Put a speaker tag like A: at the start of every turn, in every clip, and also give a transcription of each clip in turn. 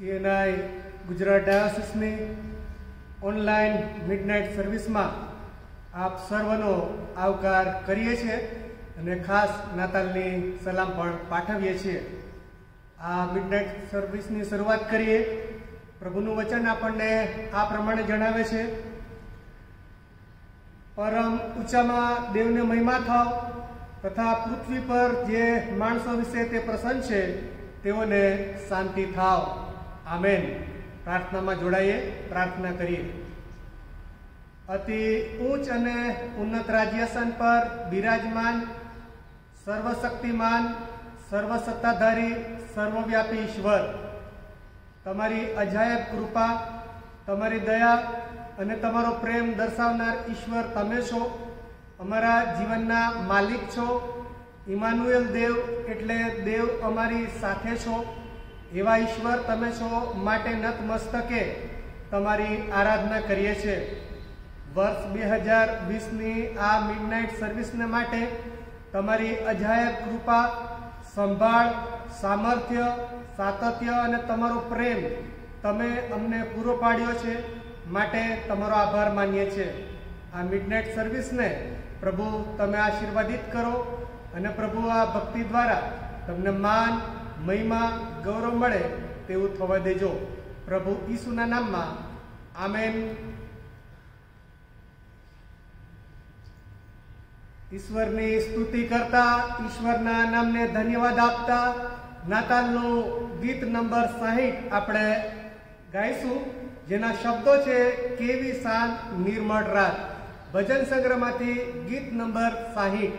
A: CNI Gujarat डायोसिसनी online midnight service में आप सर्वनो आवकार करीए छे अने खास नातालनी सलाम पण पाठवीए छीए। आ मिडनाइट सर्विसनी शुरुआत करीए। प्रभुનું वचन આપણને આ પ્રમાણે જણાવે છે, परम ऊंचाમાં દેવને મહિમા થાવ તથા પૃથ્વી પર જે માણસો વિશે તે પ્રસન્ન છે તેઓને શાંતિ થાવ। आमेन। प्रार्थना में जोड़ाइए, प्रार्थना करिए। अति ऊंच अने उन्नत राज्यासन पर विराजमान सर्वशक्तिमान सर्वसत्ताधारी सर्वव्यापी ईश्वर, तमारी अजायब कृपा, तमारी दया अने तमारो प्रेम दर्शावनार ईश्वर तमे छो। अमारा जीवनना मालिक छो। इमानुएल देव एटले देव अमारी साथे छो। एवा ईश्वर तमे छो माटे नतमस्तके तमारी आराधना करीए छे। वर्ष 2020 नी आ मिडनाइट सर्विस ने माटे तमारी अजायब कृपा, संभाळ, सामर्थ्य, सातत्य अने तमारो प्रेम तमे अमने पूरो पाड्यो छे, माटे तमारो आभार मानीए छे। आ मिडनाइट सर्विस ने प्रभु तमे आशीर्वादित करो अने प्रभु आ भक्ति द्वारा तमने मान, महिमा, गौरव मळे तेवुं थवा देजो। प्रभु यीशुना नाममां आमेन। ईश्वरनी स्तुति करता, ईश्वरना नामने धन्यवाद आपता नातालનું गीत नंबर 60 આપણે ગાઈશું, જેના શબ્દો છે કેવી શાંત નિર્મળ રાત। ભજન સંગ્રહમાંથી ગીત નંબર 60।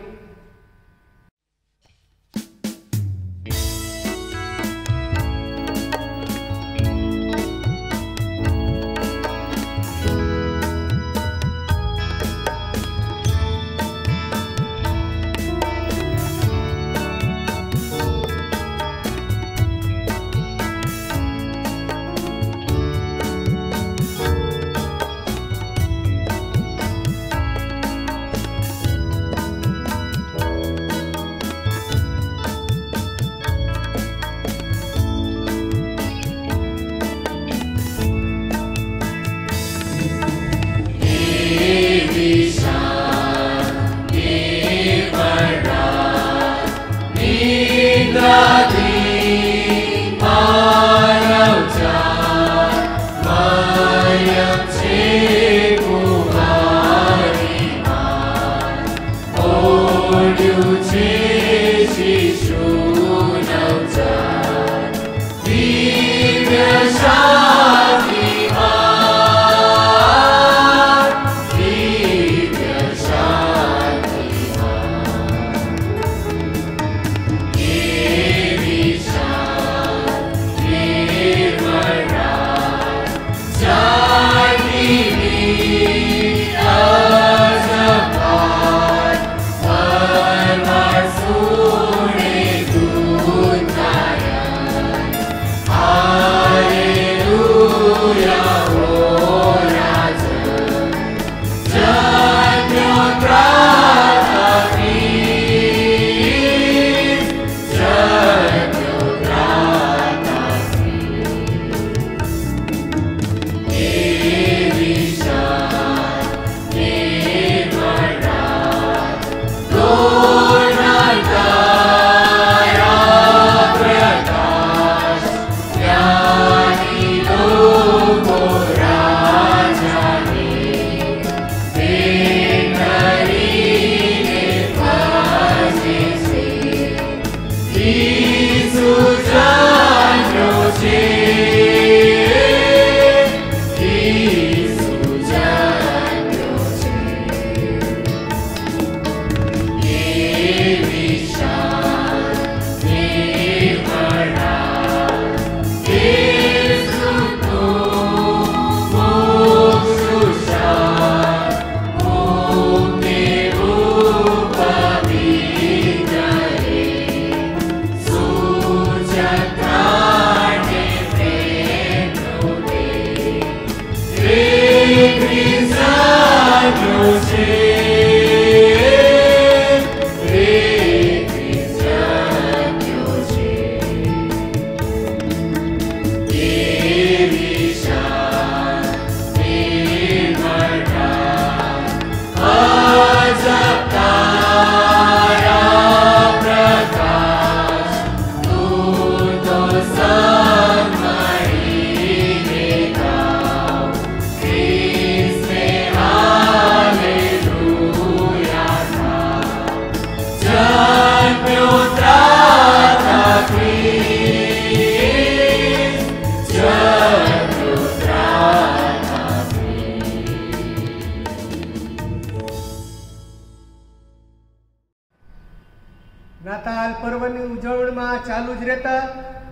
A: नाताल पर्वनी उजवणीमां चालू ज रहता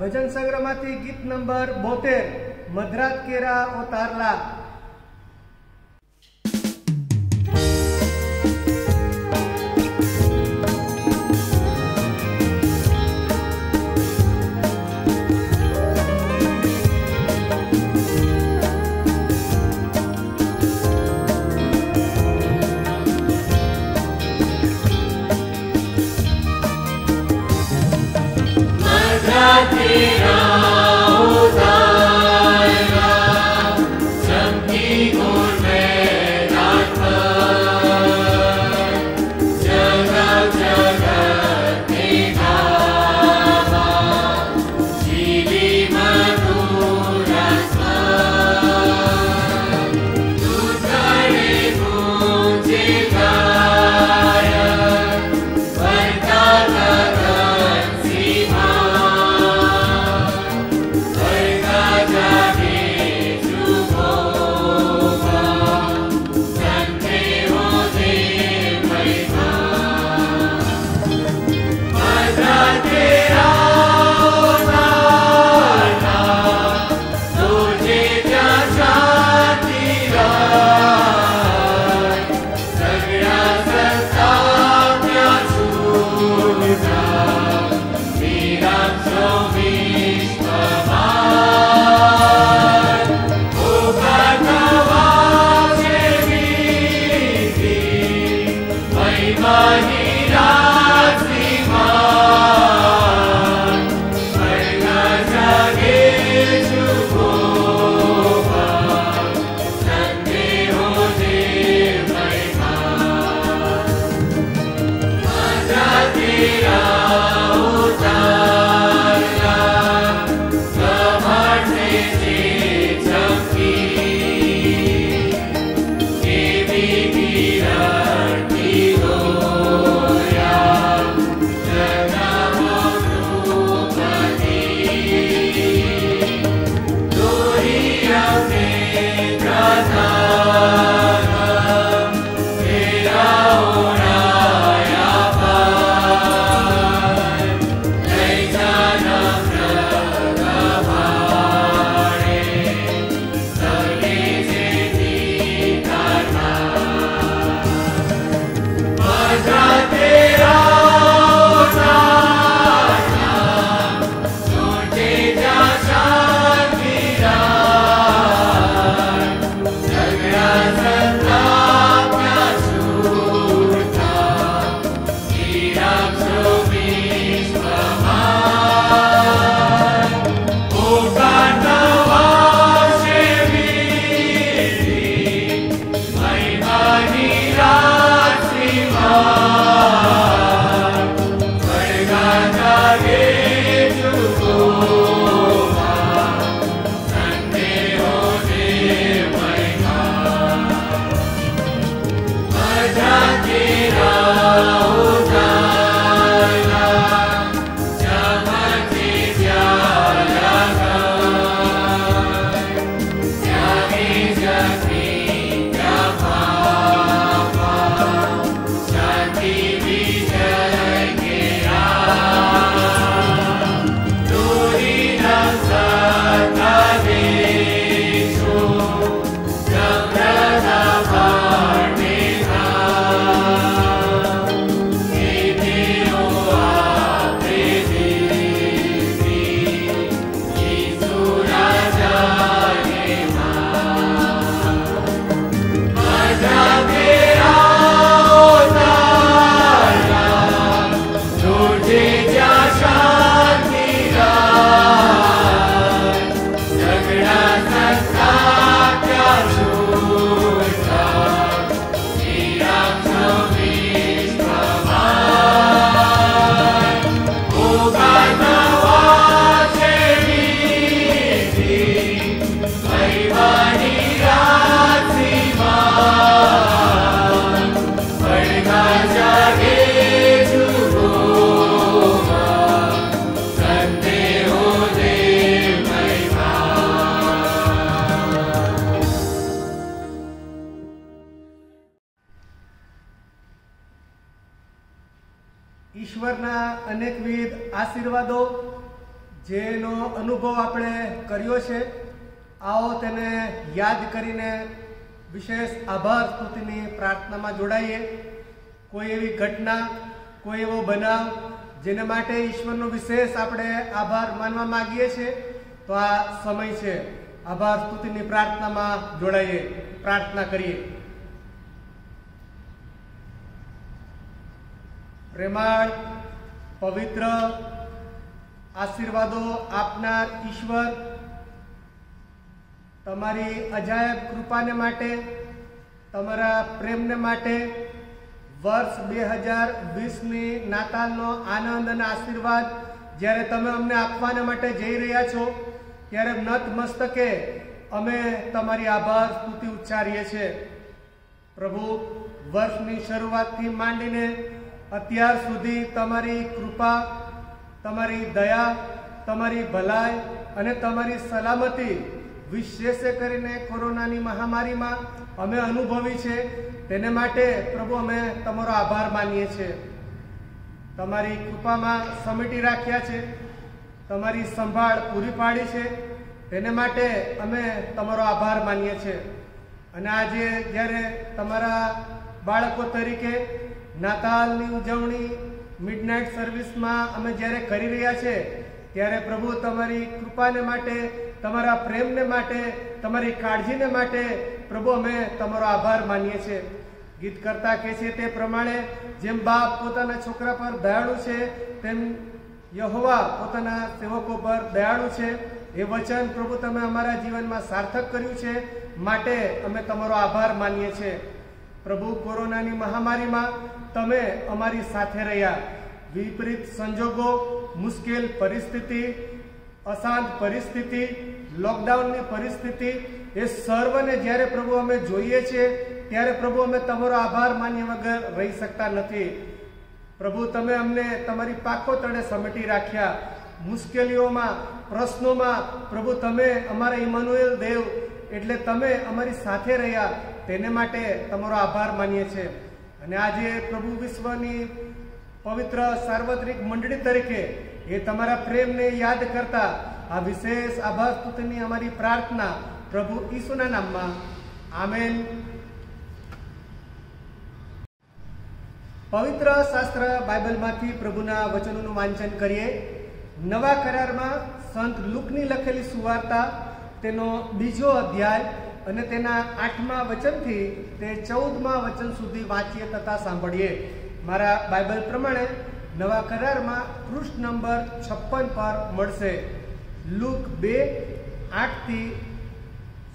A: भजन संग्रहमांथी गीत नंबर 72 मधरात केरा ओ तारला। અનેકવિધ આશીર્વાદો જેનો અનુભવ આપણે કર્યો છે, આવો તેને યાદ કરીને વિશેષ આભાર સ્તુતિની પ્રાર્થનામાં જોડાઈએ. કોઈ એવી ઘટના, કોઈ એવો બનાવ જેને માટે ઈશ્વરનો વિશેષ આપણે આભાર માનવા માંગીએ છીએ, તો આ સમય છે. આભાર સ્તુતિની પ્રાર્થનામાં જોડાઈએ, પ્રાર્થના કરીએ. પ્રેમાળ, પવિત્ર, આશીર્વાદો આપનાર ઈશ્વર, તમારી અજાયબ કૃપાને માટે, તમારા પ્રેમને માટે વર્ષ 2020ની નાતાલનો આનંદ અને આશીર્વાદ જ્યારે તમે અમને આપવાના માટે જઈ રહ્યા છો, ત્યારે નતમસ્તકે અમે તમારી આભાર સ્તુતિ ઉચ્ચારીએ છીએ. પ્રભુ, વર્ષની શરૂઆતથી માંડીને અત્યાર સુધી તમારી કૃપા, તમારી દયા, તમારી ભલાઈ અને તમારી સલામતી વિશેષ કરીને કોરોનાની મહામારીમાં અમે અનુભવી છે. તેને માટે પ્રભુ અમે તમારો આભાર માનીએ છીએ. તમારી કૃપામાં સમેટી રાખ્યા છે, તમારી સંભાળ પૂરી પાડી છે, તેને માટે અમે તમારો આભાર માનીએ છીએ. અને આજે જ્યારે તમારા બાળકો તરીકે નાતાલની ઉજવણી મિડનાઇટ સર્વિસમાં અમે જ્યારે કરી રહ્યા છે, ત્યારે પ્રભુ તમારી કૃપાને માટે, તમારા પ્રેમને માટે, તમારી કાળજીને માટે પ્રભુ અમે તમારો આભાર માનીએ છીએ. ગીત કરતા કહે છે તે પ્રમાણે જેમ બાપ પોતાના છોકરા પર દયાળુ છે, તેમ યહોવા પોતાના સેવકો પર દયાળુ છે. એ વચન પ્રભુ તમે અમારા જીવનમાં સાર્થક કર્યું છે, માટે અમે તમારો આભાર માનીએ છીએ. પ્રભુ, કોરોનાની મહામારીમાં તમે અમારી સાથે રહ્યા. વિપરીત સંજોગો, મુશ્કેલ પરિસ્થિતિ, અશાંત પરિસ્થિતિ, લોકડાઉનની પરિસ્થિતિ, એ સર્વને જ્યારે પ્રભુ અમે જોઈએ છીએ, ત્યારે પ્રભુ અમે તમારો આભાર માન્યા વગર રહી શકતા નથી. પ્રભુ, તમે અમને તમારી પાખો તળે સમેટી રાખ્યા. મુશ્કેલીઓમાં, પ્રશ્નોમાં પ્રભુ તમે અમારા ઇમાનુએલ દેવ એટલે તમે અમારી સાથે રહ્યા, તેને માટે તમારો આભાર માનીએ છીએ. અને આજે પ્રભુ, વિશ્વની પવિત્ર સાર્વત્રિક મંડળી તરીકે એ તમારા પ્રેમને યાદ કરતા આ વિશેષ આભાર સ્તુતિની અમારી પ્રાર્થના પ્રભુ ઈસુના નામમાં. આમેન. પવિત્ર શાસ્ત્ર બાઇબલમાંથી પ્રભુના વચનોનું વાંચન કરીએ. નવા કરારમાં સંત લુકની લખેલી સુવાર્તા, તેનો 2 અધ્યાય અને તેના 8મા વચનથી તે 14મા વચન સુધી વાંચીએ તથા સાંભળીએ. મારા બાઇબલ પ્રમાણે નવા કરારમાં પૃષ્ઠ નંબર 56 પર મળશે. લુક 2:8થી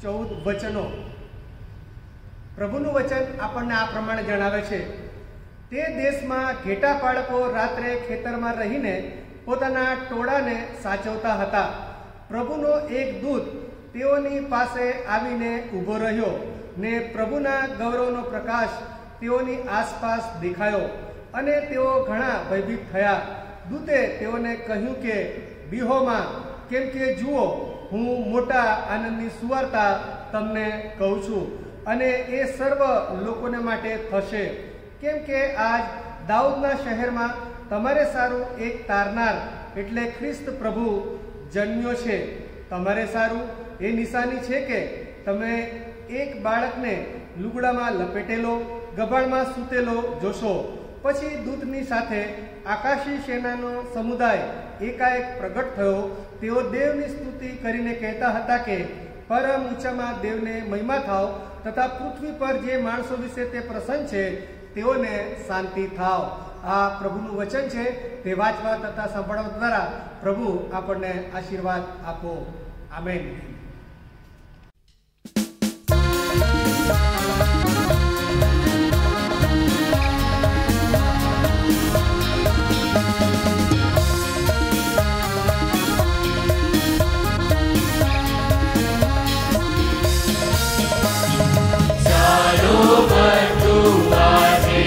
A: 14 વચનો. પ્રભુનું વચન આપણને આ પ્રમાણે જણાવે છે. તે દેશમાં ઘેટા પાળકો રાત્રે ખેતરમાં રહીને પોતાના ટોળાને સાચવતા હતા. પ્રભુનો એક દૂત તેઓની પાસે આવીને ઊભો રહ્યો ને પ્રભુના ગૌરવનો પ્રકાશ તેઓની આસપાસ દેખાયો અને તેઓ ઘણા ભયભીત થયા. દૂતે તેઓને કહ્યું કે બિહોમાં, કેમ કે જુઓ, હું મોટા આનંદની સુવાર્તા તમને કહું છું, અને એ સર્વ લોકોને માટે થશે. કેમ કે આજ દાઉદના શહેરમાં તમારે સારું એક તારનાર એટલે ખ્રિસ્ત પ્રભુ જન્મ્યો છે. તમારે સારું એ નિશાની છે કે તમે એક બાળકને લુગડામાં લપેટેલો, ગભાણમાં સૂતેલો જોશો. પછી દૂતની સાથે આકાશી સેનાનો સમુદાય એકાએક પ્રગટ થયો. તેઓ દેવની સ્તુતિ કરીને કહેતા હતા કે પરમ ઊંચામાં દેવને મહિમા થાવ, તથા પૃથ્વી પર જે માણસો વિશે તે પ્રસન્ન છે તેઓને શાંતિ થાવ. આ પ્રભુનું વચન છે. તે વાંચવા તથા સાંભળવા દ્વારા પ્રભુ આપણને આશીર્વાદ આપો. આમેન.
B: ચાલો બંધુ આજે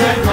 B: Jai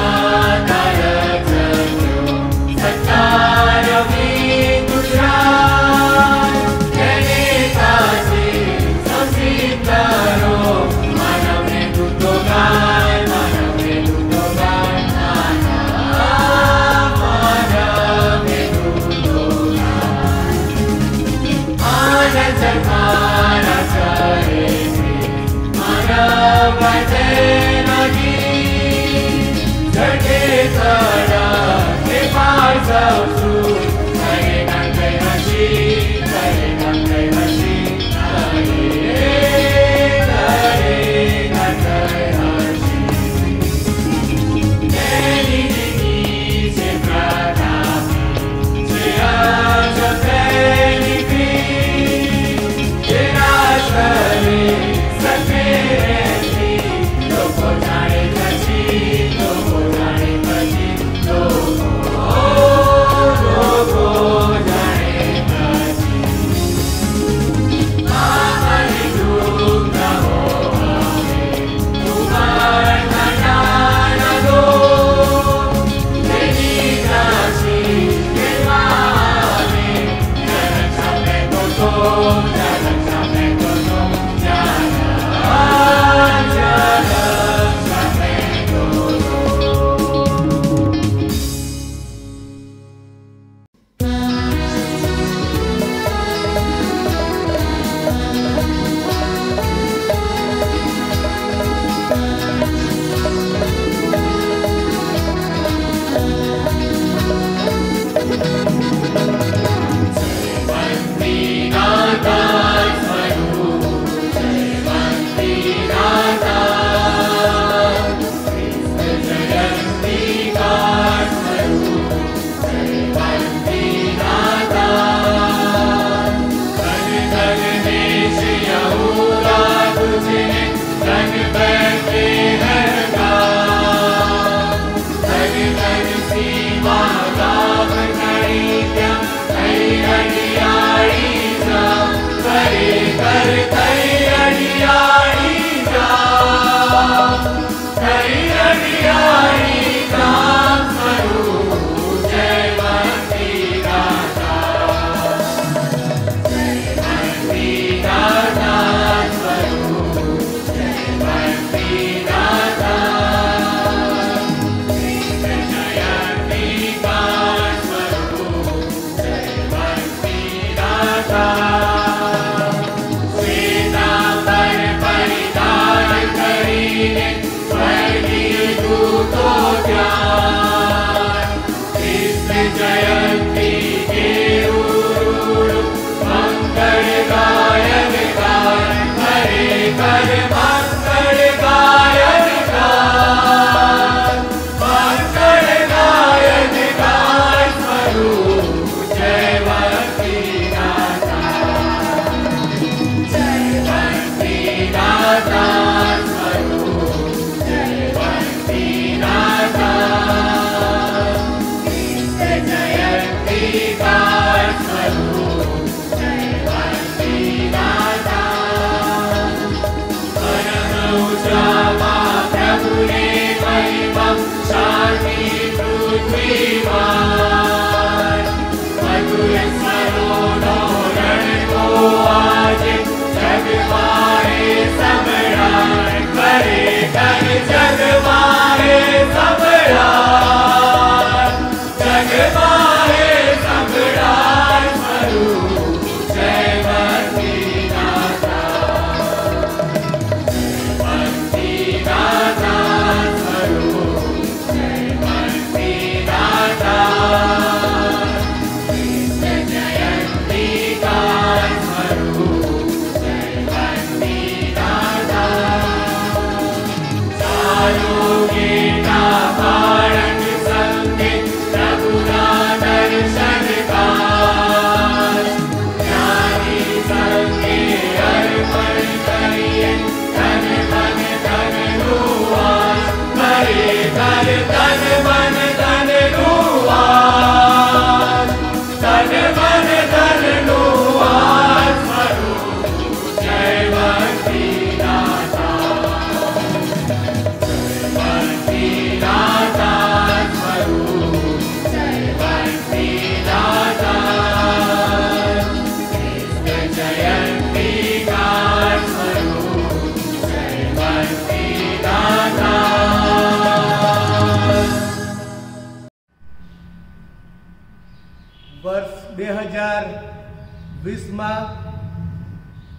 A: 20માં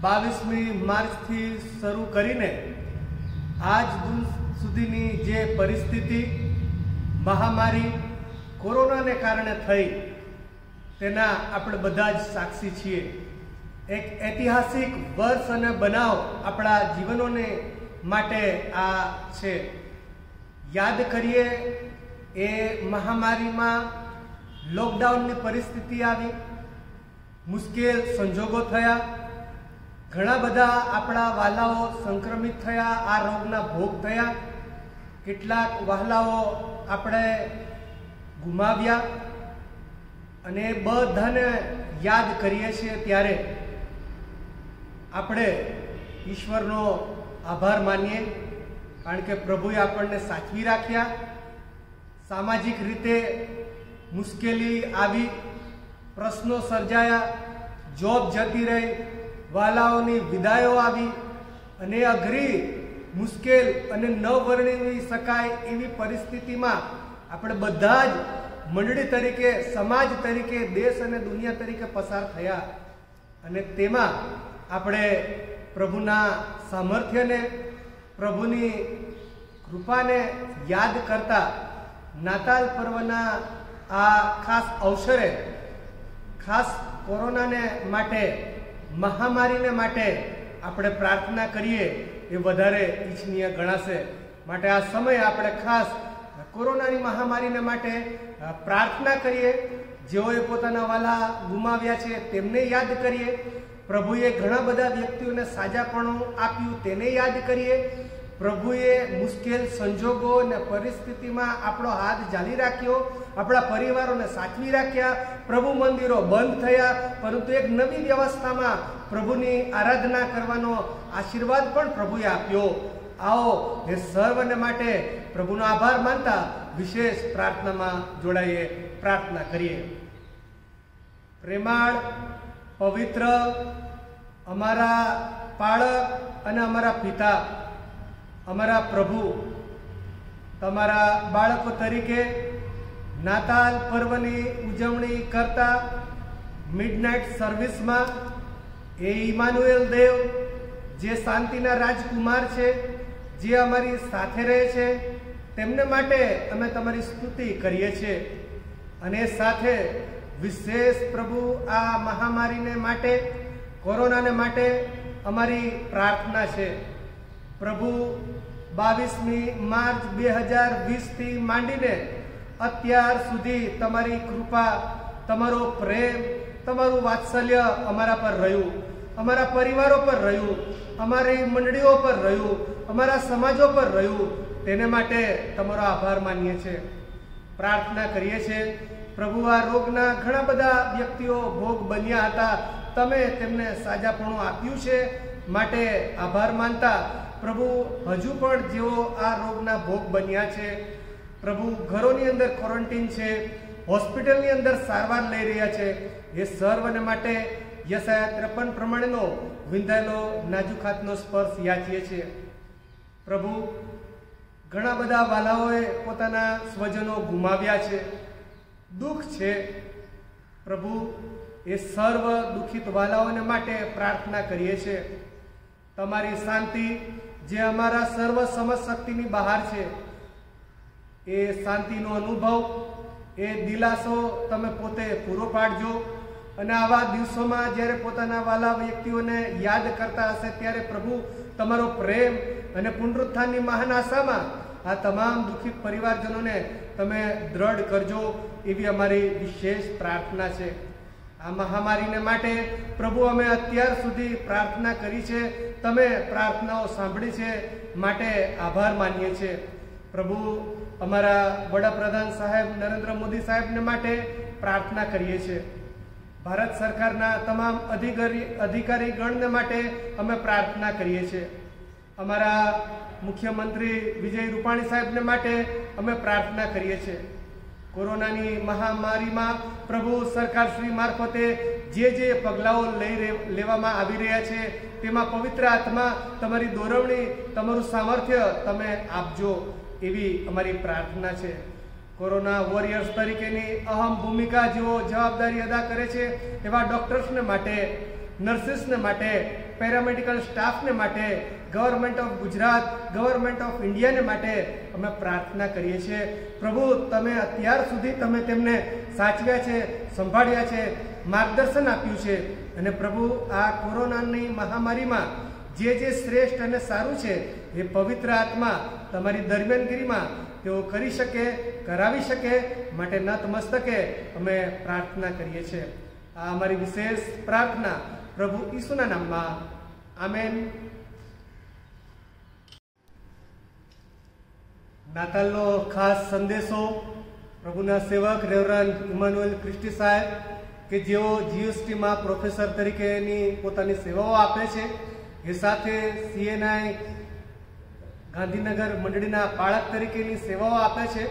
A: 22મી માર્ચથી શરૂ કરીને આજ સુધીની જે પરિસ્થિતિ મહામારી કોરોનાને કારણે થઈ તેના આપણે બધા જ સાક્ષી છીએ। એક ઐતિહાસિક વર્ષ અને બનાવ આપણા જીવનોને માટે આ છે। યાદ કરીએ એ મહામારીમાં લોકડાઉનની પરિસ્થિતિ આવી, મુશ્કેલ સંજોગો થયા, ઘણા બધા આપણા વહાલાઓ સંક્રમિત થયા, આ રોગના ભોગ થયા, કેટલાક વહાલાઓ આપણે ગુમાવ્યા અને બધાને યાદ કરીએ છીએ ત્યારે આપણે ઈશ્વરનો આભાર માનીએ, કારણ કે પ્રભુએ આપણને સાચવી રાખ્યા। સામાજિક રીતે મુશ્કેલી આવી, પ્રશ્નો સર્જાયા, જોબ જતી રહી, વાલાઓની વિદાયો આવી અને અઘરી મુશ્કેલ અને ન વર્ણવી શકાય એવી પરિસ્થિતિમાં આપણે બધા જ મંડળી તરીકે, સમાજ તરીકે, દેશ અને દુનિયા તરીકે પસાર થયા અને તેમાં આપણે પ્રભુના સામર્થ્યને, પ્રભુની કૃપાને યાદ કરતા નાતાલ પર્વના આ ખાસ અવસરે ખાસ કોરોનાને માટે, મહામારીને માટે આપણે પ્રાર્થના કરીએ એ વધારે ઈચ્છનીય ગણાશે। માટે આ સમય આપણે ખાસ કોરોનાની મહામારીને માટે પ્રાર્થના કરીએ। જેઓએ પોતાના વાલા ગુમાવ્યા છે તેમને યાદ કરીએ, પ્રભુએ ઘણા બધા વ્યક્તિઓને સાજાપણું આપ્યું તેને યાદ કરીએ, પ્રભુએ મુશ્કેલ સંજોગો અને પરિસ્થિતિમાં આપણો હાથ ઝાલી રાખ્યો, આપણા પરિવારોને સાચવી રાખ્યા, પ્રભુ મંદિરો બંધ થયા, પરંતુ એક નવી વ્યવસ્થામાં પ્રભુની આરાધના કરવાનો આશીર્વાદ પણ પ્રભુએ આપ્યો। આવો એ સર્વને માટે પ્રભુનો આભાર માનતા વિશેષ પ્રાર્થનામાં જોડાઈએ, પ્રાર્થના કરીએ। પ્રેમાળ, પવિત્ર અમારા પાળક અને અમારા પિતા, અમારા પ્રભુ, તમારા બાળકો તરીકે નાતાલ પર્વની ઉજવણી કરતા મિડનાઇટ સર્વિસમાં એ ઇમાનુએલ દેવ જે શાંતિના રાજકુમાર છે, જે અમારી સાથે રહે છે, તેમને માટે અમે તમારી સ્તુતિ કરીએ છીએ અને સાથે વિશેષ પ્રભુ આ મહામારીને માટે, કોરોનાને માટે અમારી પ્રાર્થના છે। પ્રભુ 22મી માર્ચ 2020થી માંડીને અત્યાર સુધી તમારી કૃપા, તમારો પ્રેમ, તમારું વાત્સલ્ય અમારા પર રહ્યું, અમારા પરિવારો પર રહ્યું, અમારી મંડળીઓ પર રહ્યું, અમારા સમાજો પર રહ્યું, તેને માટે તમારો આભાર માનીએ છીએ, પ્રાર્થના કરીએ છીએ। પ્રભુ આ રોગના ઘણા બધા વ્યક્તિઓ ભોગ બન્યા હતા, તમે તેમને સાજાપણું આપ્યું છે, માટે આભાર માનતા પ્રભુ હજુ પણ જેઓ આ રોગના ભોગ બન્યા છે, પ્રભુ ઘરોની અંદર ક્વોરન્ટીન છે, હોસ્પિટલની અંદર સારવાર લઈ રહ્યા છે, એ સર્વને માટે યશાયા 53 પ્રમાણેનો વિંધાયેલો નાજુક હાથનો સ્પર્શ યાચીએ છીએ। પ્રભુ ઘણા બધા વાલાઓએ પોતાના સ્વજનો ગુમાવ્યા છે, દુઃખ છે, પ્રભુ એ સર્વ દુઃખિત વાલાઓને માટે પ્રાર્થના કરીએ છીએ। તમારી શાંતિ જે અમારા સર્વ સમજ શક્તિની બહાર છે, એ શાંતિનો અનુભવ, એ દિલાસો તમે પોતે પૂરો પાડજો અને આવા દિવસોમાં જ્યારે પોતાના વાલા વ્યક્તિઓને યાદ કરતા હશે ત્યારે પ્રભુ તમારો પ્રેમ અને પુનરુત્થાનની મહાન આશામાં આ તમામ દુઃખિત પરિવારજનોને તમે દ્રઢ કરજો, એવી અમારી વિશેષ પ્રાર્થના છે। આ મહામારીને માટે પ્રભુ અમે અત્યાર સુધી પ્રાર્થના કરી છે, તમે પ્રાર્થનાઓ સાંભળી છે, માટે આભાર માનીએ છીએ। પ્રભુ અમારા વડાપ્રધાન સાહેબ નરેન્દ્ર મોદી સાહેબને માટે પ્રાર્થના કરીએ છીએ, ભારત સરકારના તમામ અધિકારીગણને માટે અમે પ્રાર્થના કરીએ છીએ, અમારા મુખ્યમંત્રી વિજય રૂપાણી સાહેબને માટે અમે પ્રાર્થના કરીએ છીએ। કોરોનાની મહામારીમાં પ્રભુ સરકારશ્રી મારફતે જે પગલાઓ લેવામાં આવી રહ્યા છે તેમાં પવિત્ર આત્મા તમારી દોરવણી, તમારું સામર્થ્ય તમે આપજો, એવી અમારી પ્રાર્થના છે। કોરોના વોરિયર્સ તરીકેની અહમ ભૂમિકા જેઓ જવાબદારી અદા કરે છે એવા ડૉક્ટર્સને માટે, નર્સિસને માટે, પેરામેડિકલ સ્ટાફને માટે, government of Gujarat, government of ઇન્ડિયાને માટે અમે પ્રાર્થના કરીએ છીએ. પ્રભુ, તમે અત્યાર સુધી તમે તેમને સાચવ્યા છે, સંભાળ્યા છે, માર્ગદર્શન આપ્યું છે, અને પ્રભુ આ કોરોનાની મહામારીમાં જે શ્રેષ્ઠ અને સારું છે એ પવિત્ર આત્મા તમારી દરમિયાનગીરીમાં તેઓ કરી શકે, કરાવી શકે માટે નતમસ્તકે અમે પ્રાર્થના કરીએ છીએ. આ અમારી વિશેષ પ્રાર્થના પ્રભુ ઈસુના નામમાં. આમેન. નાતાલનો ખાસ સંદેશો પ્રભુના સેવક રેવરન્ડ ઇમાનુએલ ક્રિસ્ટી સાહેબ કે જેઓ જીએસટીમાં પ્રોફેસર તરીકેની પોતાની સેવાઓ આપે છે, એ સાથે CNI ગાંધીનગર મંડળીના પાળક તરીકેની સેવાઓ આપે છે,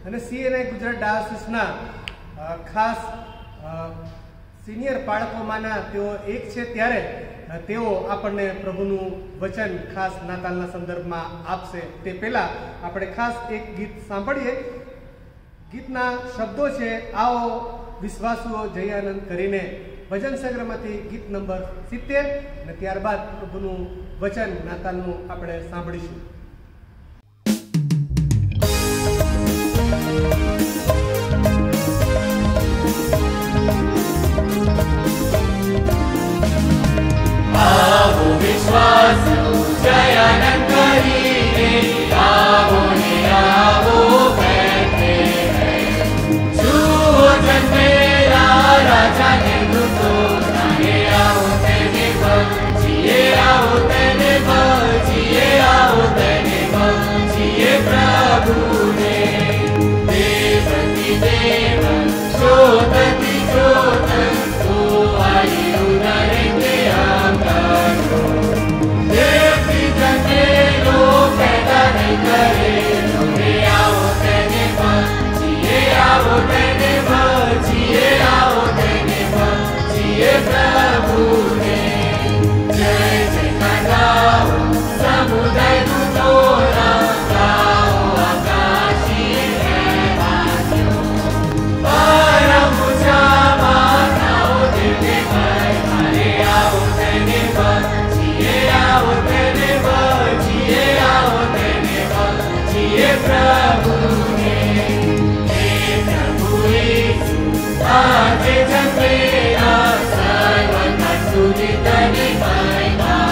A: અને CNI ગુજરાત ડાયોસિસના ખાસ સિનિયર પાળકોમાંના તેઓ એક છે. ત્યારે તેઓ આપણને પ્રભુનું વચન ખાસ નાતાલના સંદર્ભમાં આપશે. તે પહેલા આપણે ખાસ એક ગીત સાંભળીએ. ગીતના શબ્દો છે, આવો વિશ્વાસુઓ જય આનંદ કરીને, ભજન સંગ્રહમાંથી ગીત નંબર 70, અને ત્યારબાદ પ્રભુનું વચન નાતાલનું આપણે સાંભળીશું.
B: આવો વિશ્વાસ જય આનંદ કરીને, આવો ને આવો કહેતે હૈ. જુઓ જન્મેલા રાજાને દૂતો, નાને આવો તેને ભજીએ, આવો તેને ભજીએ, આવો તેને ભજીએ પ્રભુને. દેવતી દેવ જ્યોતતિ જ્યોત, ઓ આયુ નરેન્દ્ર અંગારો. દેવતી જન્મેલો પેદા નહીં કરે, તમે આવો તેને ભજીએ, આવો તેને ભજીએ, આવો તેને ભજીએ પ્રભુને. જય જયકાર ગાઓ સમુદાય દૂતોના, ગાઓ આકાશી રહેવાસીઓ. પરમ ઊંચામાં ગાઓ દિલને ભય, આવો તેને ભજીએ, આવો તેને ભજીએ, આવો તેને ભજીએ પ્રભુને. હે પ્રભુ ઈસુ આજે જન્મેલા, સર્વના સુધી તને મહિમા.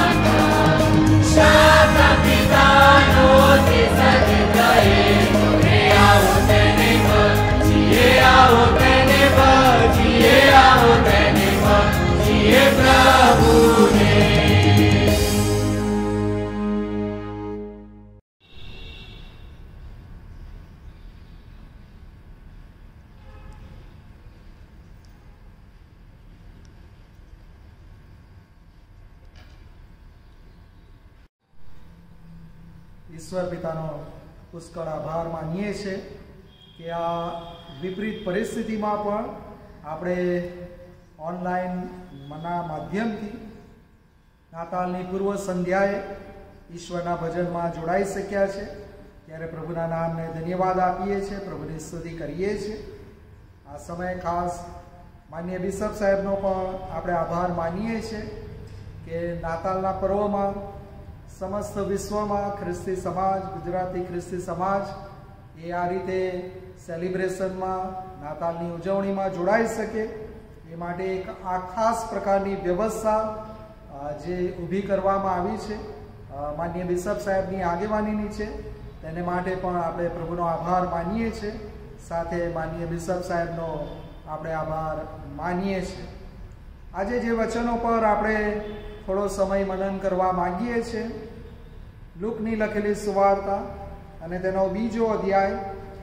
B: શાતા પિતાનો તે સદ કહે, તમે આવો તેને ભજીએ, આવો તેને ભજીએ, આવો તેને ભજીએ પ્રભુને.
C: ઈશ્વર પિતાનો પુષ્કળ આભાર માનીએ છીએ કે આ વિપરીત પરિસ્થિતિમાં પણ આપણે ઓનલાઈનના માધ્યમથી નાતાલની પૂર્વ સંધ્યાએ ઈશ્વરના ભજનમાં જોડાઈ શક્યા છે. ત્યારે પ્રભુના નામને ધન્યવાદ આપીએ છીએ, પ્રભુની સ્તુતિ કરીએ છીએ. આ સમયે ખાસ માન્ય બિશપ સાહેબનો પણ આપણે આભાર માનીએ છીએ કે નાતાલના પર્વમાં સમસ્ત વિશ્વમાં ખ્રિસ્તી સમાજ, ગુજરાતી ખ્રિસ્તી સમાજ એ આ રીતે સેલિબ્રેશનમાં, નાતાલની ઉજવણીમાં જોડાઈ શકે એ માટે એક આ ખાસ પ્રકારની વ્યવસ્થા જે ઊભી કરવામાં આવી છે માનનીય બિશપ સાહેબની આગેવાનીની છે, તેને માટે પણ આપણે પ્રભુનો આભાર માનીએ છીએ. સાથે માનનીય બિશપ સાહેબનો આપણે આભાર માનીએ છીએ. આજે જે વચનો પર આપણે થોડો સમય મનન કરવા માંગીએ છીએ, લુકની લખેલી સુવાર્તા અને તેનો 2જો અધ્યાય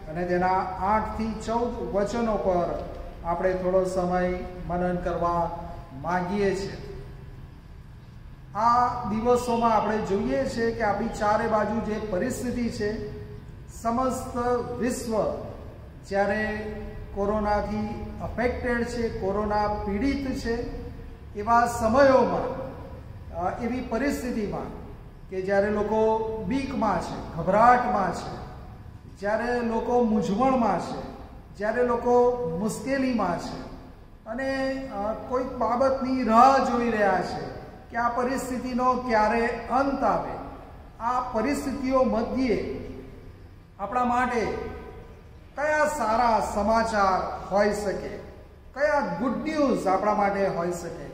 C: અને તેના 8 થી 14 વચનો પર આપણે થોડો સમય મનન કરવા માંગીએ છીએ. આ દિવસોમાં આપણે જોઈએ છીએ કે આપણી ચારે બાજુ જે પરિસ્થિતિ છે, સમસ્ત વિશ્વ જ્યારે કોરોનાથી અફેક્ટેડ છે, કોરોના પીડિત છે, એવા સમયોમાં, એવી પરિસ્થિતિમાં કે જ્યારે લોકો બીકમાં છે, ગભરાટમાં છે, જ્યારે લોકો મૂંઝવણમાં છે, જ્યારે લોકો મુશ્કેલીમાં છે અને કોઈક બાબતની રાહ જોઈ રહ્યા છે કે આ પરિસ્થિતિનો ક્યારે અંત આવે, આ પરિસ્થિતિઓ મધ્યે આપણા માટે કયા સારા સમાચાર હોઈ શકે, કયા ગુડ ન્યૂઝ આપણા માટે હોઈ શકે,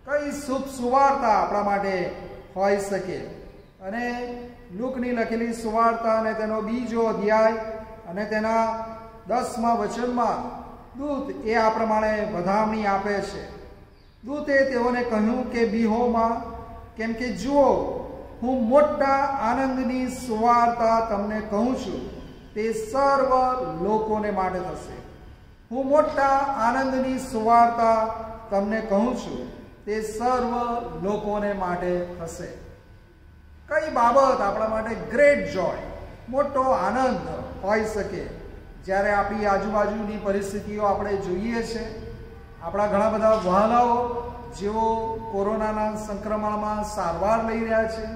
C: કઈ શુભ સુવાર્તા આપણા માટે હોઈ શકે. અને લૂકની લખેલી સુવાર્તા અને તેનો 2જો અધ્યાય અને તેના 10મા વચનમાં દૂત એ આ પ્રમાણે વધામણી આપે છે. દૂતે તેઓને કહ્યું કે બીહોમાં, કેમ કે જુઓ, હું મોટા આનંદની સુવાર્તા તમને કહું છું, તે સર્વ લોકોને માટે થશે. હું મોટા આનંદની સુવાર્તા તમને કહું છું, તે સર્વ લોકોને માટે થશે. કઈ બાબત આપણા માટે ગ્રેટ જોય, મોટો આનંદ હોઈ શકે જ્યારે આપણી આજુબાજુની પરિસ્થિતિઓ આપણે જોઈએ છે. આપણા ઘણા બધા વહાલાઓ જેઓ કોરોનાના સંક્રમણમાં સારવાર લઈ રહ્યા છે,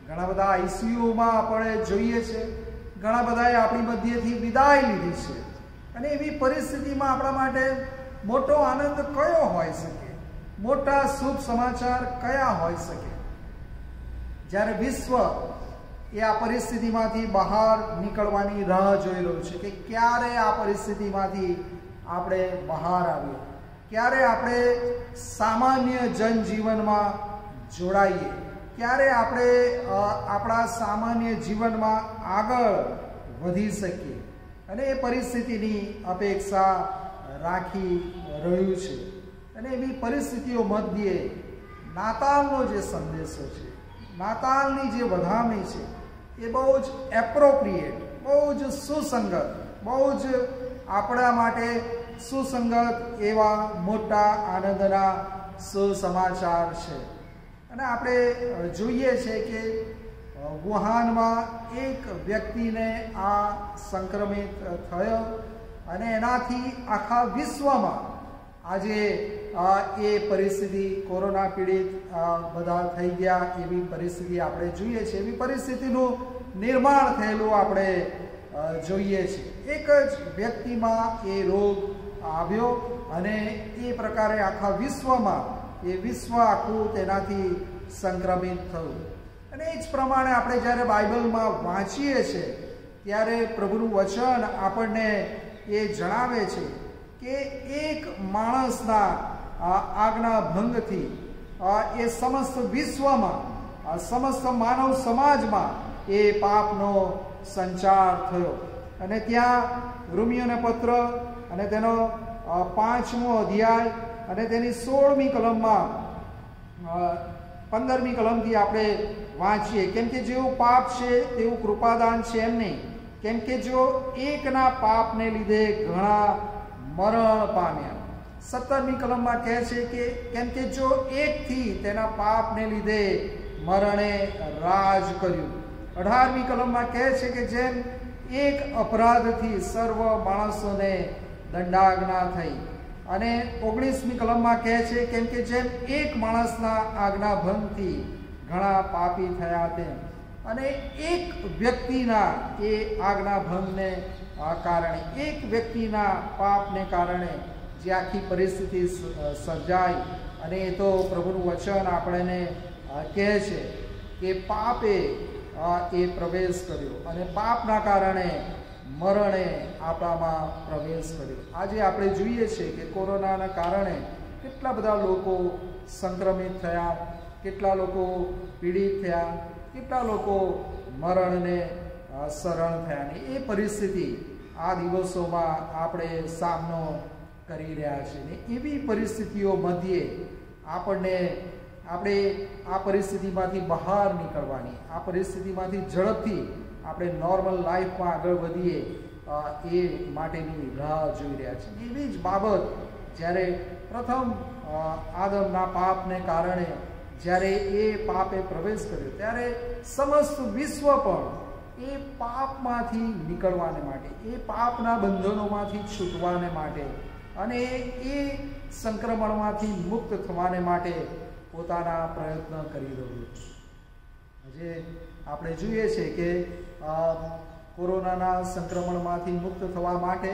C: ઘણા બધા આઈસીયુમાં આપણે જોઈએ છે, ઘણા બધાએ આપણી મધ્યથી વિદાય લીધી છે. અને એવી પરિસ્થિતિમાં આપણા માટે મોટો આનંદ કયો હોઈ શકે, મોટા શુભ સમાચાર કયા હોઈ શકે? જ્યારે વિશ્વ એ આ પરિસ્થિતિમાંથી બહાર નીકળવાની રાહ જોઈ રહ્યું છે કે ક્યારે આ પરિસ્થિતિમાંથી આપણે બહાર આવીએ, ક્યારે આપણે સામાન્ય જનજીવનમાં જોડાઈએ, ક્યારે આપણે આપણા સામાન્ય જીવનમાં આગળ વધી શકીએ. અને એ પરિસ્થિતિની અપેક્ષા રાખી રહ્યું છે. અને એવી પરિસ્થિતિઓ મધ્યે નાતાલનો જે સંદેશો છે, નાતાલની જે વધામણી છે, એ બહુ જ એપ્રોપ્રિએટ, બહુ જ સુસંગત, બહુ જ આપણા માટે સુસંગત એવા મોટા આનંદના સુસમાચાર છે. અને આપણે જોઈએ છે કે વુહાનમાં એક વ્યક્તિને આ સંક્રમિત થયો અને એનાથી આખા વિશ્વમાં આજે એ પરિસ્થિતિ, કોરોના પીડિત બધા થઈ ગયા એવી પરિસ્થિતિ આપણે જોઈએ છીએ. એવી પરિસ્થિતિનું નિર્માણ થયેલું આપણે જોઈએ છીએ. એક જ વ્યક્તિમાં એ રોગ આવ્યો અને એ પ્રકારે આખા વિશ્વમાં એ વિશ્વ આખું તેનાથી સંક્રમિત થયું. અને એ જ પ્રમાણે આપણે જ્યારે બાઇબલમાં વાંચીએ છીએ ત્યારે પ્રભુનું વચન આપણને એ જણાવે છે કે એક માણસના આજ્ઞા ભંગથી એ સમસ્ત વિશ્વમાં, સમસ્ત માનવ સમાજમાં એ પાપનો સંચાર થયો. અને ત્યાં રોમિયોને પત્ર અને તેનો 5મો અધ્યાય અને તેની 16મી કલમમાં 15મી કલમથી આપણે વાંચીએ, કેમ કે જેવું પાપ છે તેવું કૃપાદાન છે એમ નહીં. કેમ કે જો એકના પાપને લીધે ઘણા મરણ પામ્યા. 17મી કલમમાં કહે છે કે કેમ કે જો એકથી તેના પાપને લીધે મરણે રાજ કર્યું. 18મી કલમમાં કહે છે કે જેમ એક અપરાધથી સર્વ માણસોને દંડાજ્ઞા થઈ. અને 19મી કલમમાં કહે છે કેમ કે જેમ એક માણસના આજ્ઞા ભંગથી ઘણા પાપી થયા તેમ. અને એક વ્યક્તિના એ આજ્ઞા ભંગને કારણે, એક વ્યક્તિના પાપને કારણે જે આખી પરિસ્થિતિ સર્જાઈ. અને એ તો પ્રભુનું વચન આપણને કહે છે કે પાપે એ પ્રવેશ કર્યો અને પાપના કારણે મરણે આપણામાં પ્રવેશ કર્યો. આજે આપણે જોઈએ છીએ કે કોરોનાના કારણે કેટલા બધા લોકો સંક્રમિત થયા, કેટલા લોકો પીડિત થયા, કેટલા લોકો મરણને શરણ થયા. ને એ પરિસ્થિતિ આ દિવસોમાં આપણે સામનો કરી રહ્યા છીએ. ને એવી પરિસ્થિતિઓ મધ્યે આપણે આ પરિસ્થિતિમાંથી બહાર નીકળવાની, આ પરિસ્થિતિમાંથી ઝડપથી આપણે નોર્મલ લાઈફમાં આગળ વધીએ એ માટેની રાહ જોઈ રહ્યા છીએ. એવી જ બાબત જ્યારે પ્રથમ આદમના પાપને કારણે જ્યારે એ પાપે પ્રવેશ કર્યો ત્યારે સમસ્ત વિશ્વ પણ એ પાપમાંથી નીકળવાને માટે, એ પાપના બંધનોમાંથી છૂટવાને માટે અને એ સંક્રમણમાંથી મુક્ત થવાને માટે પોતાના પ્રયત્ન કરી રહ્યું છે. આજે આપણે જોઈએ છે કે કોરોનાના સંક્રમણમાંથી મુક્ત થવા માટે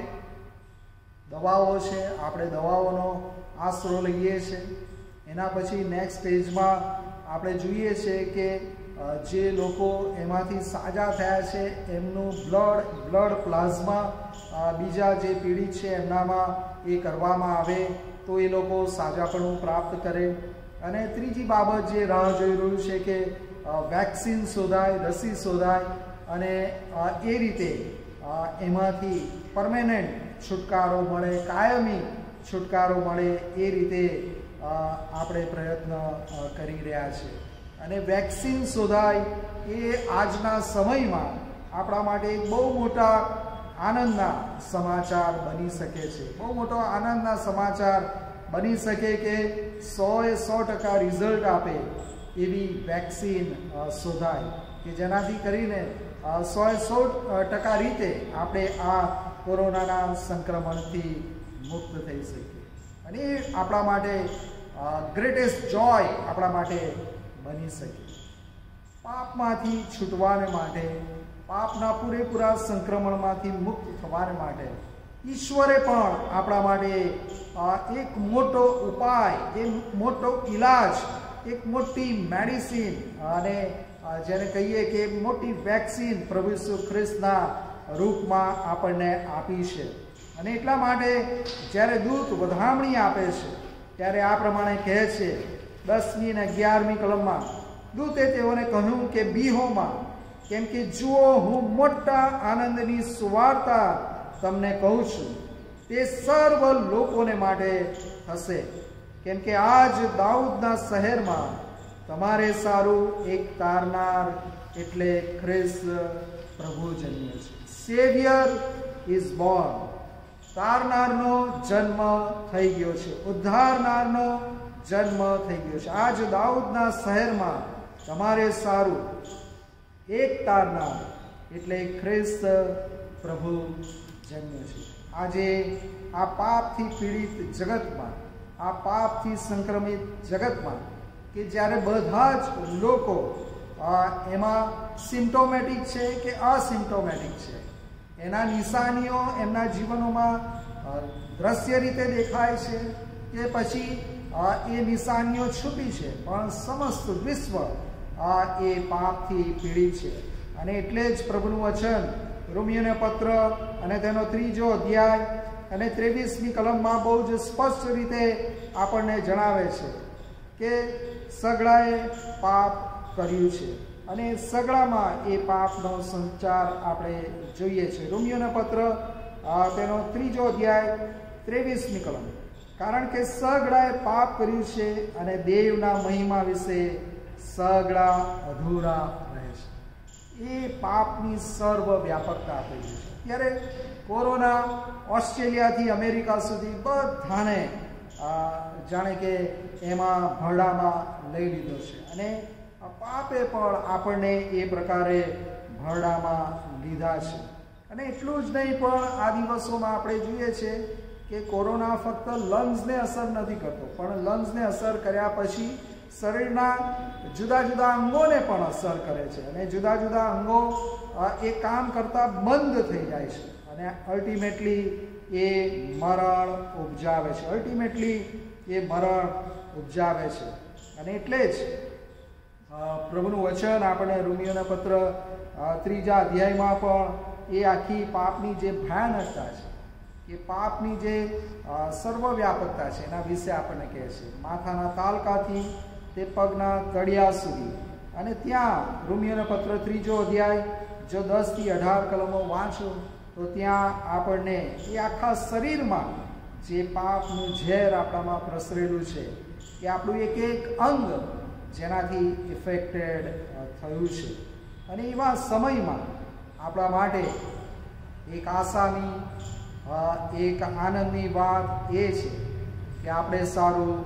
C: દવાઓ છે, આપણે દવાઓનો આશરો લઈએ છીએ. એના પછી નેક્સ્ટ સ્ટેજમાં આપણે જોઈએ છે કે જે લોકો એમાંથી સાજા થયા છે એમનું બ્લડ પ્લાઝમા બીજા જે પીડિત છે એમનામાં એ કરવામાં આવે તો એ લોકો સાજાપણું પ્રાપ્ત કરે. અને ત્રીજી બાબત જે રાહ જોઈ રહ્યું છે કે વેક્સિન શોધાય, રસી શોધાય અને એ રીતે એમાંથી પરમેનન્ટ છુટકારો મળે, કાયમી છુટકારો મળે એ રીતે આપણે પ્રયત્ન કરી રહ્યા છીએ. અને વેક્સિન શોધાય એ આજના સમયમાં આપણા માટે એક બહુ મોટા આનંદના સમાચાર બની શકે છે. બહુ મોટો આનંદના સમાચાર બની શકે કે 100% રિઝલ્ટ આપે એવી વેક્સિન શોધાય કે જેનાથી કરીને 100% રીતે આપણે આ કોરોનાના સંક્રમણથી મુક્ત થઈ શકીએ. અને એ આપણા માટે ગ્રેટેસ્ટ જોય આપણા માટે બની શકે. પાપમાંથી છૂટવાને માટે, પાપના પૂરેપૂરા સંક્રમણમાંથી મુક્ત થવાને માટે ઈશ્વરે પણ આપણા માટે એક મોટો ઉપાય, એક મોટો ઈલાજ, એક મોટી મેડિસિન અને જેને કહીએ કે મોટી વેક્સિન પ્રભુ ઈસુ ખ્રિસ્તના રૂપમાં આપણને આપી છે. અને એટલા માટે જ્યારે દૂત વધામણી આપે છે ત્યારે આ પ્રમાણે કહે છે 10મી અને 11મી કલમમાં, દૂતે તેઓને કહ્યું કે બીહોમાં, કેમ કે જુઓ હું મોટા આનંદની સુવાર્તા તમને કહું છું, તે સર્વ લોકોને માટે થશે. કેમ કે આજ દાઉદના શહેરમાં તમારે સારું એક તારનાર એટલે ખ્રિસ્ત પ્રભુ જન્મ્યો છે. Saviour is Born. તારનારનો જન્મ થઈ ગયો છે, ઉદ્ધારનારનો જન્મ થઈ ગયો છે. આજ દાઉદના શહેરમાં તમારે સારું એક તારનાર એટલે ખ્રિસ્ત પ્રભુ જન્મ્યો છે. આજે આ પાપથી પીડિત જગતમાં, આ પાપથી સંક્રમિત જગતમાં કે જ્યારે બધા જ લોકો એમાં સિમ્પ્ટોમેટિક છે કે અસિમ્પ્ટોમેટિક છે, એના નિશાનીઓ એમના જીવનોમાં દ્રશ્ય રીતે દેખાય છે કે પછી એ નિશાનીઓ છુપી છે, પણ સમસ્ત વિશ્વ એ પાપથી પીડિત છે. અને એટલે જ પ્રભુનું વચન રોમિયોને પત્ર અને તેનો 3જો અધ્યાય અને 23મી કલમમાં બહુ જ સ્પષ્ટ રીતે આપણને જણાવે છે કે સગડાએ પાપ કર્યું છે અને સગડામાં એ પાપનો સંચાર આપણે જોઈએ છે. રોમિયોને પત્ર તેનો 3જો અધ્યાય 23મી કલમ, કારણ કે સગડાએ પાપ કર્યું છે અને દેવના મહિમા વિશે સગડા અધૂરા રહે છે. એ પાપની સર્વ વ્યાપકતા થઈ ગઈ છે. ત્યારે કોરોના ઓસ્ટ્રેલિયાથી અમેરિકા સુધી બધાને જાણે કે એમાં ભરડામાં લઈ લીધો છે અને પાપે પણ આપણને એ પ્રકારે ભરડામાં લીધા છે. અને એટલું જ નહીં, પણ આ દિવસોમાં આપણે જોઈએ છે કે કોરોના ફક્ત લંગ્સને અસર નથી કરતો, પણ લંગ્સને અસર કર્યા પછી શરીરના જુદા જુદા અંગોને પણ અસર કરે છે અને જુદા જુદા અંગો એ કામ કરતા બંધ થઈ જાય છે અને અલ્ટિમેટલી એ મરણ ઉપજાવે છે. અને એટલે જ પ્રભુનું વચન આપણે રોમિયોના પત્ર 3જા અધ્યાયમાં પણ એ આખી પાપની જે ભયાનકતા છે, કે પાપની જે સર્વવ્યાપકતા છે એના વિશે આપણને કહે છે. માથાના તાલકાથી તે પગના તળિયા સુધી. અને ત્યાં રોમિયોના પત્ર 3જો અધ્યાય જો 10 થી 18 કલમો વાંચો તો ત્યાં આપણને એ આખા શરીરમાં જે પાપનું ઝેર આપણામાં પ્રસરેલું છે, એ આપણું એક એક અંગ જેનાથી ઇફેક્ટેડ થયું છે. અને એવા સમયમાં આપણા માટે એક આશાની, એક આનંદની વાત એ છે કે આપણે સારું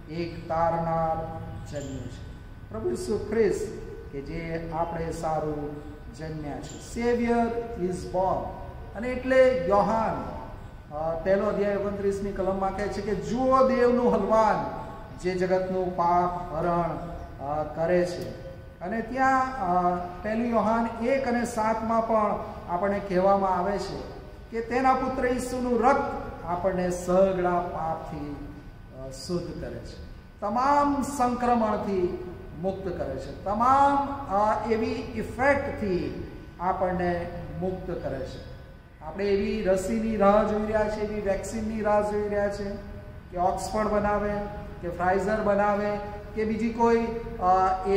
C: એક તારનાર જન્મ્યું છે, પ્રભુ ઈસુ ખ્રિસ્ત, કે જે આપણે સારું જન્મ્યા છે. Saviour is Born. અને એટલે યોહાન 1લો અધ્યાય 29મી કલમમાં કહે છે કે જુઓ દેવનું હલવાન જે જગતનું પાપ હરણ કરે છે. અને ત્યાં 1 યોહાન 1 અને 7 પણ આપણને કહેવામાં આવે છે કે તેના પુત્ર ઈસુનું રક્ત આપણને સગળા પાપથી શુદ્ધ કરે છે, તમામ સંક્રમણથી મુક્ત કરે છે, તમામ એવી ઇફેક્ટથી આપણને મુક્ત કરે છે. આપણે એવી રસીની રાહ જોઈ રહ્યા છીએ, એવી વેક્સિનની રાહ જોઈ રહ્યા છે કે ઓક્સફર્ડ બનાવે કે ફાઇઝર બનાવે કે બીજી કોઈ